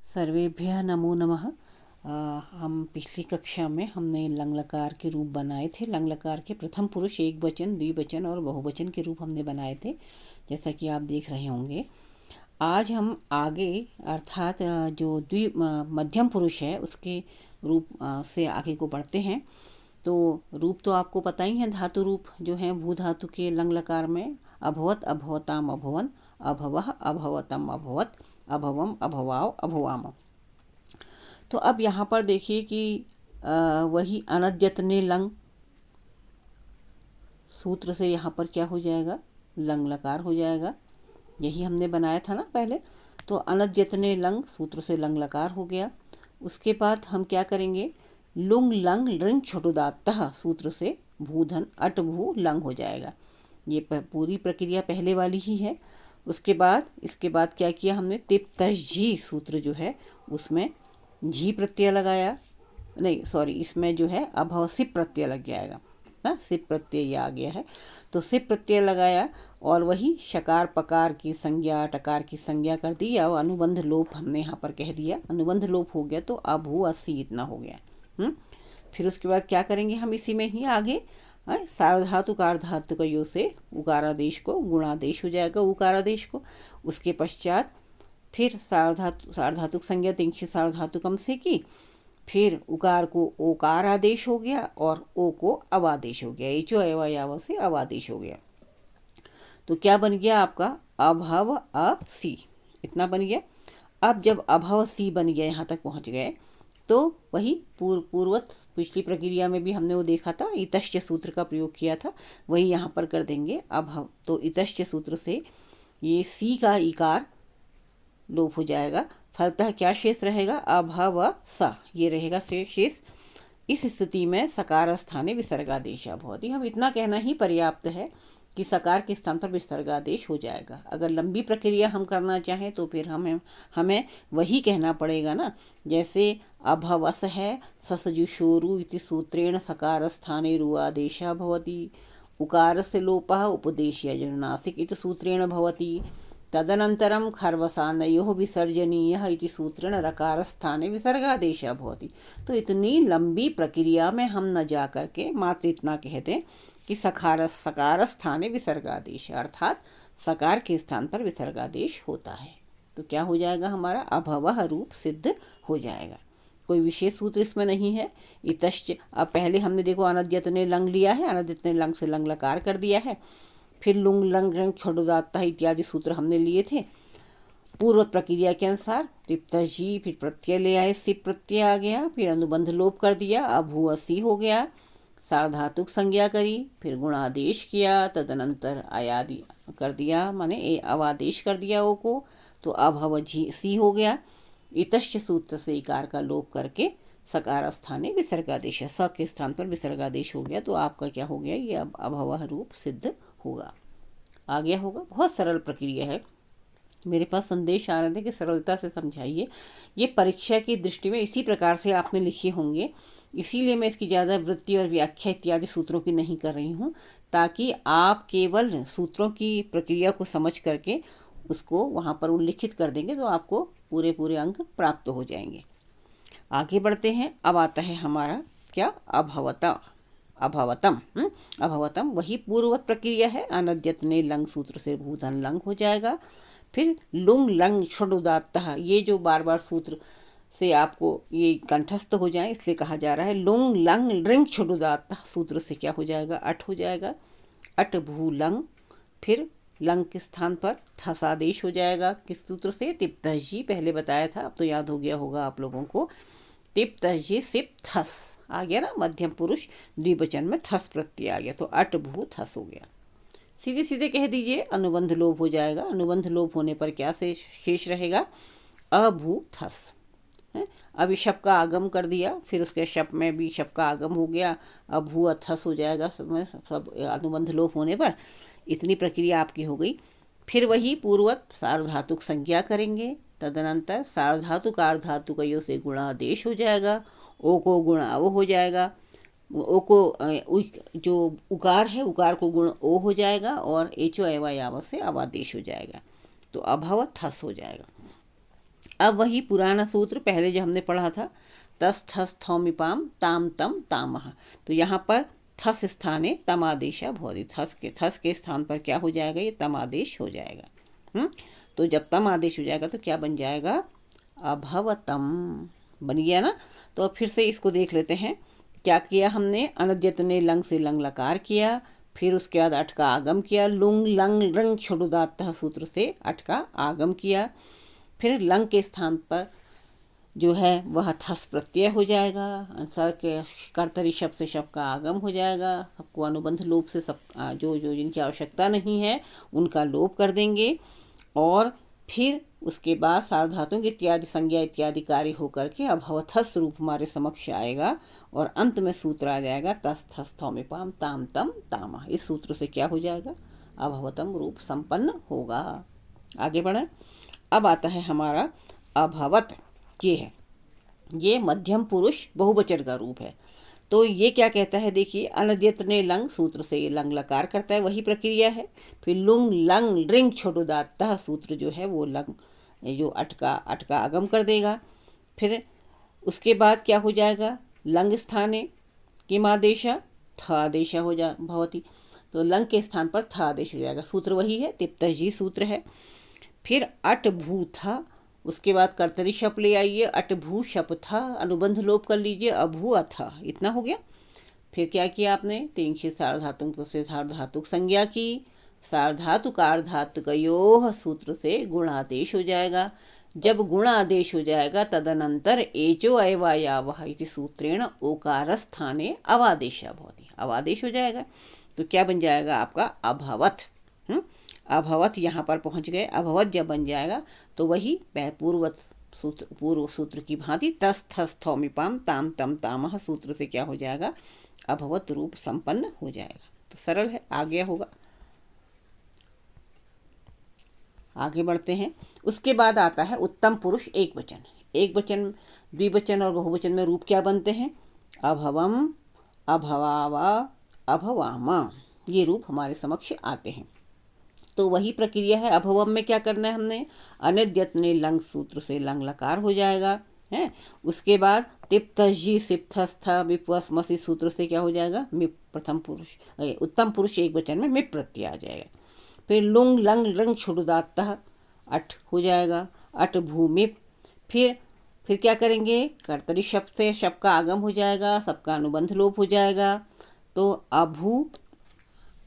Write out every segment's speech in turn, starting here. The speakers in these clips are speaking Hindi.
सर्वेभ्यः नमो नमः। हम पिछली कक्षा में हमने लंग लकार के रूप बनाए थे। लंग लकार के प्रथम पुरुष, एक वचन, द्विवचन और बहुवचन के रूप हमने बनाए थे, जैसा कि आप देख रहे होंगे। आज हम आगे अर्थात जो मध्यम पुरुष है उसके रूप से आगे को बढ़ते हैं। तो रूप तो आपको पता ही है, धातु रूप जो है भू धातु के लंग लकार में अभवत, अभवताम, अभवन, अभवः, अभवतम, अभवत, अभवम, अभवाव, अभवाम। तो अब यहाँ पर देखिए कि वही अनद्यतने लंग सूत्र से यहाँ पर क्या हो जाएगा, लंग लकार हो जाएगा। यही हमने बनाया था ना पहले। तो अनद्यतने लंग सूत्र से लंग लकार हो गया। उसके बाद हम क्या करेंगे, लुंग लंग ऋंग छुटुदात्तः सूत्र से भूधन अट भू लंग हो जाएगा। ये पूरी प्रक्रिया पहले वाली ही है। उसके बाद इसके बाद क्या किया हमने, तिप तश झी सूत्र जो है उसमें झी प्रत्यय लगाया, नहीं सॉरी, इसमें जो है अभव सिप प्रत्यय लग जाएगा ना, सिप प्रत्यय ये आ गया है। तो सिप प्रत्यय लगाया और वही शकार पकार की संज्ञा टकार की संज्ञा कर दी, और अनुबंध लोप हमने यहाँ पर कह दिया। अनुबंध लोप हो गया तो अभू अस्सी इतना हो गया। फिर उसके बाद क्या करेंगे हम इसी में ही आगे, सार्वधातु कार्धातु का यो से उकारादेश को गुणादेश हो जाएगा, उकारादेश को। उसके पश्चात फिर सार्वधातुक संज्ञा तिंक्षी सार्वधातुकम से की, फिर उकार को ओकार आदेश हो गया और ओ को अवादेश हो गया, एचो एवयाव से अवादेश हो गया। तो क्या बन गया आपका, अभव अ सी, इतना बन गया। अब जब अभव सी बन गया, यहाँ तक पहुँच गए, तो वही पूर्वत पिछली प्रक्रिया में भी हमने वो देखा था, इतश्च सूत्र का प्रयोग किया था, वही यहाँ पर कर देंगे अभव। तो इतश्च सूत्र से ये सी का इकार लोप हो जाएगा। फलतः क्या शेष रहेगा, अभव स, ये रहेगा शेष। इस स्थिति में सकार स्थाने विसर्गादेश भवति। हम इतना कहना ही पर्याप्त है कि सकार के स्थान पर विसर्गादेश हो जाएगा। अगर लंबी प्रक्रिया हम करना चाहें तो फिर हमें वही कहना पड़ेगा ना, जैसे अभवस है ससजुषोरु इति सूत्रेण सकार स्थाने रुआदेशः भवति, उकार से लोपः उपदेश्य जनुनासिक इति सूत्रेण भवति, तदनन्तरं खर्वसानयोः विसर्जनीयः इति सूत्रेण रकार स्थाने विसर्गादेशः भवति। तो इतनी लंबी प्रक्रिया में हम न जा करके मात्र इतना कह दें कि सकार स्थाने विसर्गादेश, अर्थात सकार के स्थान पर विसर्गादेश होता है। तो क्या हो जाएगा, हमारा अभवः रूप सिद्ध हो जाएगा। कोई विशेष सूत्र इसमें नहीं है। इतश्च, अब पहले हमने देखो अनद्यतने लंग लिया है, अनद्यतने लंग से लंग लकार कर दिया है। फिर लुंग लंग रंग छुटुदात्तः इत्यादि सूत्र हमने लिए थे पूर्व प्रक्रिया के अनुसार। तिप्तजी, फिर प्रत्यय ले आए, सिप प्रत्यय आ गया, फिर अनुबंध लोप कर दिया, अभू असी हो गया, सार्वधातुक संज्ञा करी, फिर गुणादेश किया, तदनंतर आयादि कर दिया, माने अवादेश कर दिया ओ को, तो अभव झी सी हो गया। इतश्च सूत्र से इकार का लोप करके सकार स्थाने विसर्गादेश, स के स्थान पर विसर्गादेश हो गया। तो आपका क्या हो गया, ये अब अभवः रूप सिद्ध होगा, आ गया होगा। बहुत सरल प्रक्रिया है। मेरे पास संदेश आ रहे थे कि सरलता से समझाइए। ये परीक्षा की दृष्टि में इसी प्रकार से आपने लिखे होंगे, इसीलिए मैं इसकी ज़्यादा वृत्ति और व्याख्या इत्यादि सूत्रों की नहीं कर रही हूँ, ताकि आप केवल सूत्रों की प्रक्रिया को समझ करके उसको वहाँ पर उल्लिखित कर देंगे तो आपको पूरे पूरे अंक प्राप्त हो जाएंगे। आगे बढ़ते हैं। अब आता है हमारा क्या, अभवता, अभवतम। अभवतम वही पूर्ववत प्रक्रिया है। अनद्यतने लंग सूत्र से भूधन लंग हो जाएगा। फिर लुंग लंग छुटुदात्तः, ये जो बार बार सूत्र से आपको ये कंठस्थ हो जाए इसलिए कहा जा रहा है। लुंग लंग ऋंग छुटुदात्तः सूत्र से क्या हो जाएगा, अट हो जाएगा, अट भू लंग। फिर लंग के स्थान पर थसादेश हो जाएगा, किस सूत्र से, तिप्तजी, पहले बताया था, अब तो याद हो गया होगा आप लोगों को। तिप्तजी सिप थस आ गया ना, मध्यम पुरुष द्विवचन में थस प्रत्यय आ गया, तो अट भू थस हो गया। सीधे सीधे कह दीजिए, अनुबंध लोप हो जाएगा। अनुबंध लोप होने पर क्या से शेष रहेगा, अभू थस है। अब शब का आगम कर दिया, फिर उसके शब में भी शब का आगम हो गया, अभू अथस हो जाएगा सब अनुबंध लोप होने पर। इतनी प्रक्रिया आपकी हो गई। फिर वही पूर्वत सार्वधातुक संज्ञा करेंगे, तदनंतर सार्वधातुक आर्धातुक यो से गुणादेश हो जाएगा, ओ को गुणा वो हो जाएगा, ओ को जो उकार है उकार को गुण ओ हो जाएगा, और एचो एवा याव से अवादेश हो जाएगा, तो अभव थस हो जाएगा। अब वही पुराना सूत्र पहले जो हमने पढ़ा था, तस थस थौमिपाम ताम तम तामह, तो यहाँ पर थस स्थाने तमादेशा भवति, थस के स्थान पर क्या हो जाएगा, ये तमादेश हो जाएगा। तो जब तम आदेश हो जाएगा तो क्या बन जाएगा, अभवतम बन गया ना। तो अब फिर से इसको देख लेते हैं। क्या किया हमने, अनद्यत ने लंग से लंग लकार किया, फिर उसके बाद अट का आगम किया, लुंग लंग रंग छुड़ुदात्तः सूत्र से अट का आगम किया, फिर लंग के स्थान पर जो है वह थस प्रत्यय हो जाएगा, सर के कर्तरी शब्द से शब्द का आगम हो जाएगा। सबको अनुबंध लोप से सब जो जो जिनकी आवश्यकता नहीं है उनका लोप कर देंगे, और फिर उसके बाद सार्वधातुक इत्यादि संज्ञा इत्यादि कार्य होकर के अभवथस रूप हमारे समक्ष आएगा, और अंत में सूत्र आ जाएगा तस थस थौमिपाम ताम तम तामा। इस सूत्र से क्या हो जाएगा, अभवतम रूप संपन्न होगा। आगे बढ़ें। अब आता है हमारा अभवत, ये है, ये मध्यम पुरुष बहुवचन का रूप है। तो ये क्या कहता है, देखिए, अनद्यत ने लंग सूत्र से ये लंग लकार करता है, वही प्रक्रिया है। फिर लुंग लंग रिंग छोटोदात्तः सूत्र जो है वो लंग जो अट का आगम कर देगा। फिर उसके बाद क्या हो जाएगा, लंग स्थाने किम आदेशा थ आदेशा हो जा भवती, तो लंग के स्थान पर थ आदेश हो जाएगा। सूत्र वही है, तिप्तजी सूत्र है। फिर अट भू था, उसके बाद कर्तरी शप ले आइए, अट भू शप था, अनुबंध लोप कर लीजिए, अभू अथा, इतना हो गया। फिर क्या किया आपने, तिंक्षित सार्वधातुक से सार्वधातुक संज्ञा की, सार्वधातुक आर्धातुकयोः सूत्र से गुणादेश हो जाएगा। जब गुणादेश हो जाएगा तदनंतर एचो अयवायावः इति सूत्रेण ओकार स्थाने अवादेशः भवति, अवादेश हो जाएगा। तो क्या बन जाएगा आपका अभवत। अभवत यहाँ पर पहुँच गए। अभवत जब बन जाएगा तो वही पूर्व सूत्र की भांति तस थस थौमिपाम ताम तम तामह सूत्र से क्या हो जाएगा, अभवत रूप संपन्न हो जाएगा। तो सरल है, आ गया होगा। आगे बढ़ते हैं। उसके बाद आता है उत्तम पुरुष एक वचन। एक वचन, द्विवचन और बहुवचन में रूप क्या बनते हैं, अभवम, अभवावा, अभवामा, ये रूप हमारे समक्ष आते हैं। तो वही प्रक्रिया है। अभवम में क्या करना है हमने, अनिद्यत ने लंग सूत्र से लंग लकार हो जाएगा है। उसके बाद तिप्तजी सिप्थस्थ विपस्मसी सूत्र से क्या हो जाएगा, मिप, प्रथम पुरुष उत्तम पुरुष एक वचन में मिप प्रत्यय आ जाएगा। फिर लुंग लंग रंग छुड़दात्तः अट हो जाएगा, अट भूमिप। फिर क्या करेंगे, कर्तरी शब्द से शब्द का आगम हो जाएगा, सबका अनुबंध लोप हो जाएगा। तो अभू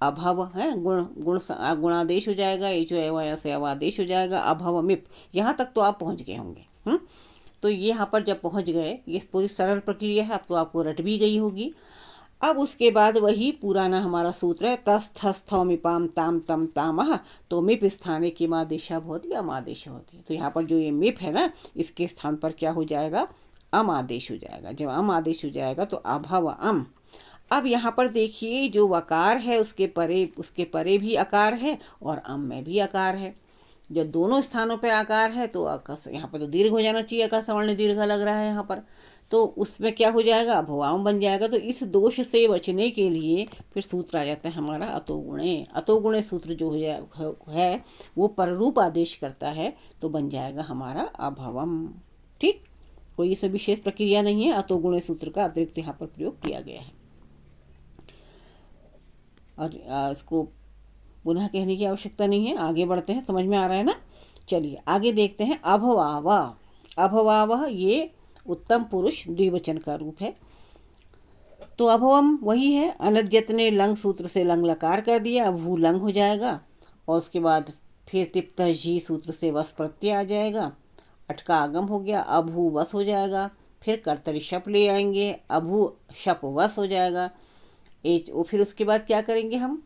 अभव है, गुणादेश हो जाएगा, एचो एवया से अवादेश हो जाएगा, अभव मिप। यहाँ तक तो आप पहुँच गए होंगे। तो ये यहाँ पर जब पहुँच गए, ये पूरी सरल प्रक्रिया है, अब तो आपको रट भी गई होगी। अब उसके बाद वही पुराना हमारा सूत्र है, तस थस थौमिपाम ताम तम तामह, तो मिप स्थाने किम आदेशा भवति अम आदेश होती। तो यहाँ पर जो ये मिप है ना, इसके स्थान पर क्या हो जाएगा, अम आदेश हो जाएगा। जब अम आदेश हो जाएगा तो अभव अम। अब यहाँ पर देखिए, जो वकार है उसके परे भी आकार है और अम में भी आकार है। जब दोनों स्थानों पर आकार है तो यहाँ पर तो दीर्घ हो जाना चाहिए, आकार सवर्ण दीर्घ लग रहा है यहाँ पर, तो उसमें क्या हो जाएगा, अभवाम बन जाएगा। तो इस दोष से बचने के लिए फिर सूत्र आ जाता है हमारा अतोगुणे। अतोगुणे सूत्र जो है वो पररूप आदेश करता है, तो बन जाएगा हमारा अभवम। ठीक, कोई इसमें विशेष प्रक्रिया नहीं है, अतोगुणे सूत्र का अतिरिक्त यहाँ पर प्रयोग किया गया है, और इसको पुनः कहने की आवश्यकता नहीं है। आगे बढ़ते हैं, समझ में आ रहा है ना। चलिए आगे देखते हैं। अभवावा, अभवावह ये उत्तम पुरुष द्विवचन का रूप है। तो अभवम वही है, अनद्यत ने लंग सूत्र से लंग लकार कर दिया, अभू लंग हो जाएगा, और उसके बाद फिर तिप्तजी सूत्र से वस प्रत्यय आ जाएगा, अट का आगम हो गया, अभू वस हो जाएगा। फिर कर्तरी शप ले आएंगे, अभू शप वस हो जाएगा, फिर उसके बाद क्या करेंगे हम,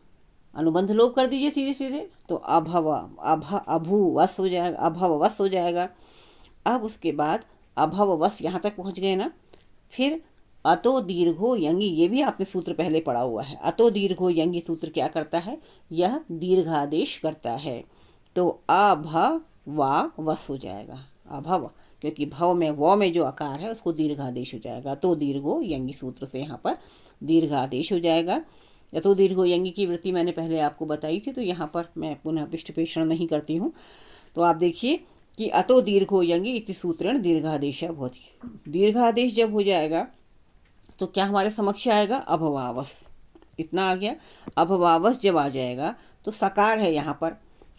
अनुबंध लोप कर दीजिए सीधे सीधे, तो अभू वस हो जाएगा, अभव वस हो जाएगा। अब उसके बाद अभव वस यहाँ तक पहुँच गए ना। फिर अतो दीर्घो यंगी, ये भी आपने सूत्र पहले पढ़ा हुआ है। अतो दीर्घो यंगी सूत्र क्या करता है, यह दीर्घादेश करता है। तो अभव वा वस हो जाएगा, अभव, क्योंकि भव में व में जो आकार है उसको दीर्घादेश हो जाएगा। तो दीर्घो यंगी सूत्र से यहाँ पर दीर्घादेश हो जाएगा। यतो दीर्घो यंगी की वृत्ति मैंने पहले आपको बताई थी, तो यहाँ पर मैं पुनः पृष्ठ पेषण नहीं करती हूँ। तो आप देखिए, कि अतो दीर्घो यंगी इति सूत्रेण दीर्घादेश भवति। दीर्घादेश जब हो जाएगा तो क्या हमारे समक्ष आएगा, अभवावस, इतना आ गया। अभवावस जब आ जाएगा तो सकार है यहाँ पर,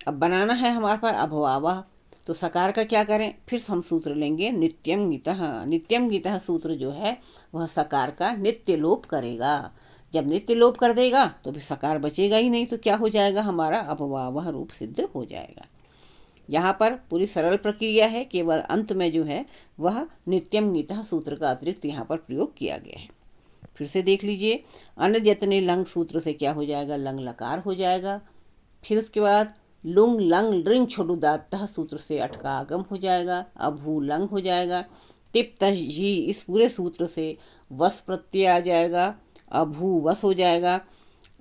अब बनाना है हमारे पास अभवावह, तो सकार का क्या करें, फिर हम सूत्र लेंगे नित्यम गीतः। नित्यम गीतः सूत्र जो है वह सकार का नित्य लोप करेगा। जब नित्य लोप कर देगा तो फिर सकार बचेगा ही नहीं, तो क्या हो जाएगा, हमारा अभवावह रूप सिद्ध हो जाएगा। यहाँ पर पूरी सरल प्रक्रिया है, केवल अंत में जो है वह नित्यम गीतः सूत्र का अतिरिक्त यहाँ पर प्रयोग किया गया है। फिर से देख लीजिए, अनद्यतने लंग सूत्र से क्या हो जाएगा, लंग लकार हो जाएगा। फिर उसके बाद लुंग लंग लृंग छोटू दातः सूत्र से अटका आगम हो जाएगा, अभू लंग हो जाएगा। टिप तश जी, इस पूरे सूत्र से वस प्रत्यय आ जाएगा, अभू वस हो जाएगा।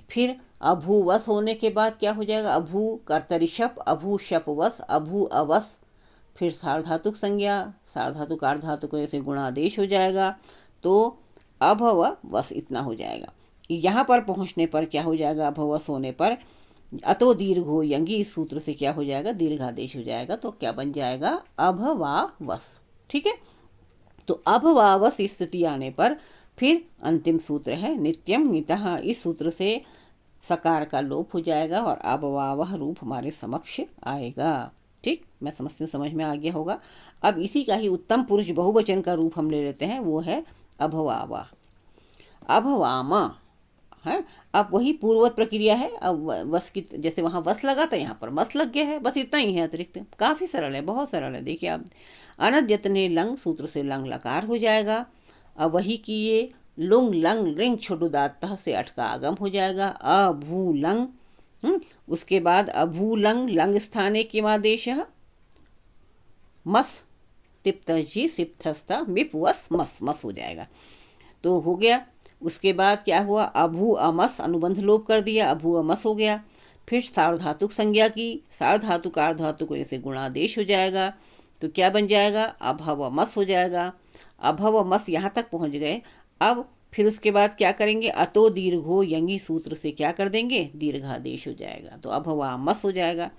फिर अभू वस होने के बाद क्या हो जाएगा, अभू कर्तरी शप, अभू शप वस, अभू अवस। फिर सार्वधातुक संज्ञा, सार्वधातुक आर्धातुक ऐसे गुणादेश हो जाएगा, तो अभव वस इतना हो जाएगा। यहाँ पर पहुँचने पर क्या हो जाएगा, अभवस होने पर अतो दीर्घो यंगी, इस सूत्र से क्या हो जाएगा, दीर्घादेश हो जाएगा, तो क्या बन जाएगा, अभवावस। ठीक है, तो अभवावस स्थिति आने पर फिर अंतिम सूत्र है नित्यम गीतः। इस सूत्र से सकार का लोप हो जाएगा और अभवावह रूप हमारे समक्ष आएगा। ठीक, मैं समझती हूँ समझ में आ गया होगा। अब इसी का ही उत्तम पुरुष बहुवचन का रूप हम ले लेते हैं, वो है अभवावा, अभवाम है। अब वही पूर्ववत प्रक्रिया है, अब वस की जैसे वहाँ वस लगा था यहाँ पर मस लग गया है, बस इतना ही है अतिरिक्त। काफ़ी सरल है, बहुत सरल है। देखिए आप, अनद्यतने लंग सूत्र से लंग लकार हो जाएगा। अब वही की ये लुंग लंग रिंग छोटू दातः से अटका आगम हो जाएगा, अभू लंग। उसके बाद अभू लंग लंग स्थाने किमादेश मस, तिप्तजी सिप्थस्ता मिप वस मस, मस हो जाएगा, तो हो गया। उसके बाद क्या हुआ, अभू अमस, अनुबंध लोप कर दिया, अभू अमस हो गया। फिर सार्वधातुक संज्ञा की, सार्वधातुक आर्धातुक ऐसे गुणादेश हो जाएगा, तो क्या बन जाएगा, अभवमस हो जाएगा। अभवमस यहाँ तक पहुँच गए। अब फिर उसके बाद क्या करेंगे, अतो दीर्घो यंगी सूत्र से क्या कर देंगे, दीर्घादेश हो जाएगा, तो अभवामस हो जाएगा।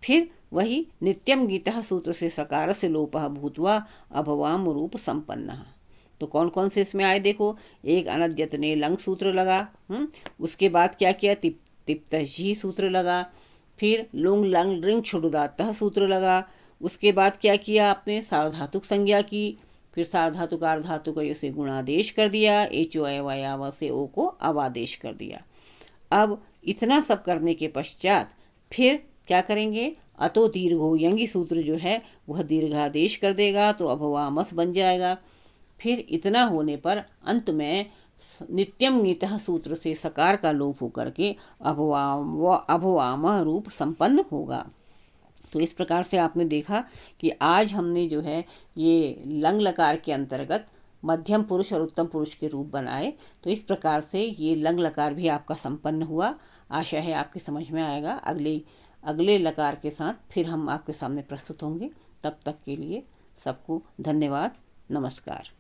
फिर वही नित्यम गीतः सूत्र से सकार से लोपः भूत्वा अभवाम रूप संपन्न। तो कौन कौन से इसमें आए देखो, एक अनद्यतने लंग सूत्र लगा, उसके बाद क्या किया, तिप्तजी सूत्र लगा। फिर लुंग लंग लृंग छुड़ुदातः सूत्र लगा। उसके बाद क्या किया आपने, सार्वधातुक संज्ञा की, फिर सार्वधातुक आर्धातुक ऐसे गुणादेश कर दिया, एचो अयवायाव से ओ को अवादेश कर दिया। अब इतना सब करने के पश्चात फिर क्या करेंगे, अतो दीर्घो यंगी सूत्र जो है वह दीर्घादेश कर देगा, तो अभवामस बन जाएगा। फिर इतना होने पर अंत में नित्यम गीतः सूत्र से सकार का लोप होकर के अभवाम रूप संपन्न होगा। तो इस प्रकार से आपने देखा कि आज हमने जो है ये लंग लकार के अंतर्गत मध्यम पुरुष और उत्तम पुरुष के रूप बनाए। तो इस प्रकार से ये लंग लकार भी आपका संपन्न हुआ। आशा है आपकी समझ में आएगा। अगले लकार के साथ फिर हम आपके सामने प्रस्तुत होंगे। तब तक के लिए सबको धन्यवाद, नमस्कार।